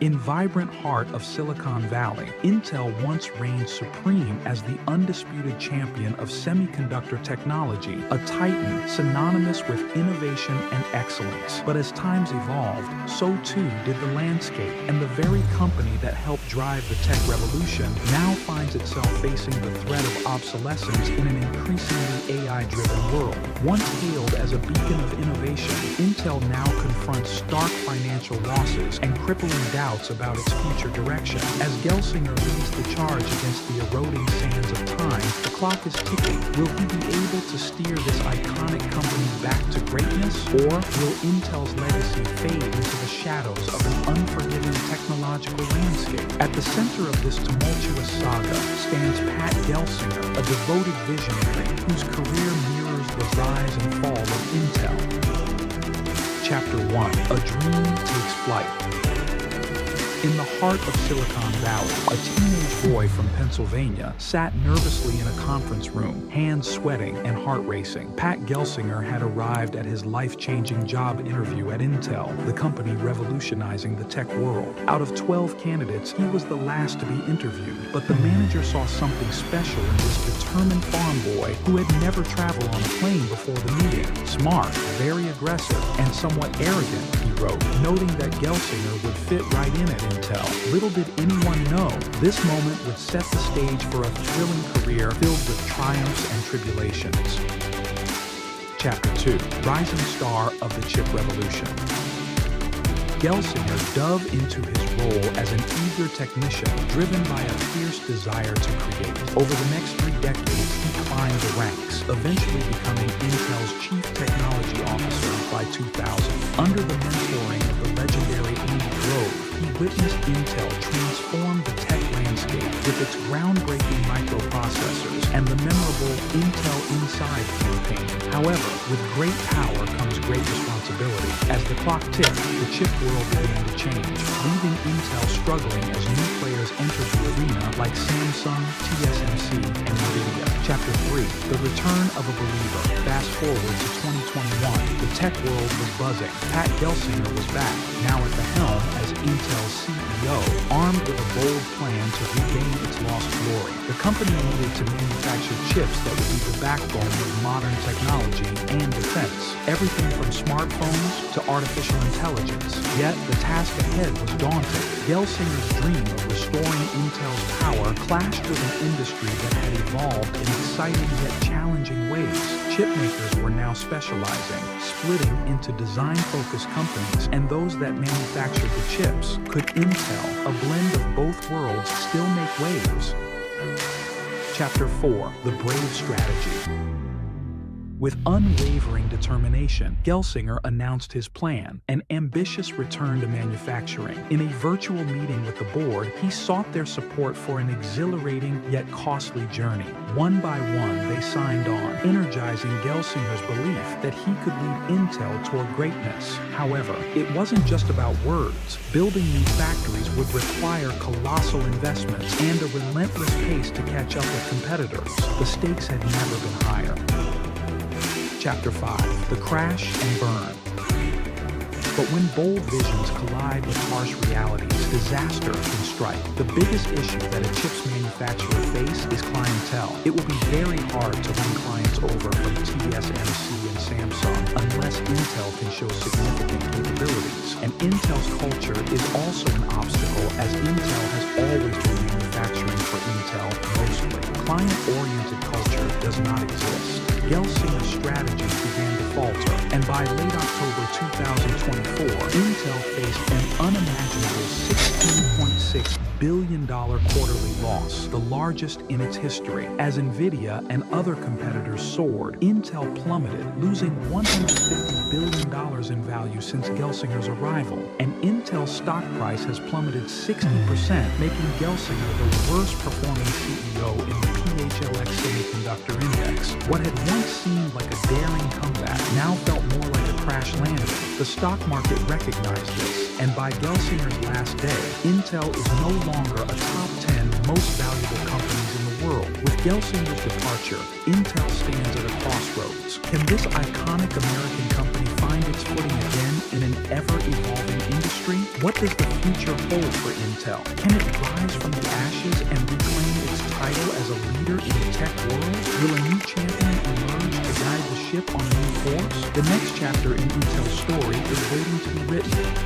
In vibrant heart of Silicon Valley, Intel once reigned supreme as the undisputed champion of semiconductor technology, a titan synonymous with innovation and excellence. But as times evolved, so too did the landscape, and the very company that helped drive the tech revolution now finds itself facing the threat of obsolescence in an increasingly AI-driven world. Once hailed as a beacon of innovation, Intel now confronts stark financial losses and crippling doubts about its future direction. As Gelsinger leads the charge against the eroding sands of time, the clock is ticking. Will he be able to steer this iconic company back to greatness, or will Intel's legacy fade into the shadows of an unforgiving technological landscape? At the center of this tumultuous saga stands Pat Gelsinger, a devoted visionary whose career mirrors the rise and fall of Intel. Chapter 1. A Dream Takes Flight. In the heart of Silicon Valley, a teenage boy from Pennsylvania sat nervously in a conference room, hands sweating and heart racing. Pat Gelsinger had arrived at his life-changing job interview at Intel, the company revolutionizing the tech world. Out of 12 candidates, he was the last to be interviewed, but the manager saw something special in this determined farm boy who had never traveled on a plane before the meeting. Smart, very aggressive, and somewhat arrogant, he wrote, noting that Gelsinger would fit right in at Intel. Little did anyone know, this moment would set the stage for a thrilling career filled with triumphs and tribulations. Chapter 2. Rising Star of the Chip Revolution. Gelsinger dove into his role as an eager technician, driven by a fierce desire to create. Over the next 3 decades, he climbed the ranks, eventually becoming Intel's Chief Technology Officer by 2000. Under the mentoring of the legendary Andy Grove, he witnessed Intel transform the tech landscape with its groundbreaking microprocessors and the memorable Intel Inside campaign. However, with great power comes great responsibility. As the clock ticked, the chip world began to change, leaving Intel struggling as new players entered the arena like Samsung, TSMC, and Nvidia. Chapter 3. The Return of a Believer. Fast forward to 2021, the tech world was buzzing. Pat Gelsinger was back, now at the helm as Intel's CEO, armed with a bold plan to regain its lost glory. The company needed to manufacture chips that would be the backbone of modern technology and defense, everything from smartphones to artificial intelligence. Yet, the task ahead was daunting. Gelsinger's dream of restoring Intel's power clashed with an industry that had evolved in exciting yet challenging ways. Chip makers were now specializing, splitting into design-focused companies and those that manufactured the chips. Could Intel, a blend of both worlds, still make waves? Chapter 4. The Brave Strategy. With unwavering determination, Gelsinger announced his plan, an ambitious return to manufacturing. In a virtual meeting with the board, he sought their support for an exhilarating yet costly journey. One by one, they signed on, energizing Gelsinger's belief that he could lead Intel toward greatness. However, it wasn't just about words. Building new factories would require colossal investments and a relentless pace to catch up with competitors. The stakes had never been higher. Chapter 5. The Crash and Burn. But when bold visions collide with harsh realities, disaster can strike. The biggest issue that a chips manufacturer faces is clientele. It will be very hard to win clients over from TSMC and Samsung unless Intel can show significant capabilities. And Intel's culture is also an obstacle, as Intel has always been manufacturing for Intel mostly. Client-oriented culture does not exist. Gelsinger's strategies began to falter, and by late October 2024, Intel faced an unimaginable $16.6 billion quarterly loss, the largest in its history. As Nvidia and other competitors soared, Intel plummeted, losing $150 billion in value since Gelsinger's arrival. And Intel's stock price has plummeted 60%, making Gelsinger the worst performing CEO in the PHLX Semiconductor Index. What had once seemed like a daring comeback now felt more like a crash landing. The stock market recognized this, and by Gelsinger's last day, Intel is no longer a top 10 most valuable companies in the world. With Gelsinger's departure, Intel stands at a crossroads. Can this iconic American company find find its footing again in an ever-evolving industry? What does the future hold for Intel? Can it rise from the ashes and reclaim its title as a leader in the tech world? Will a new champion emerge to guide the ship on a new course? The next chapter in Intel's story is waiting to be written.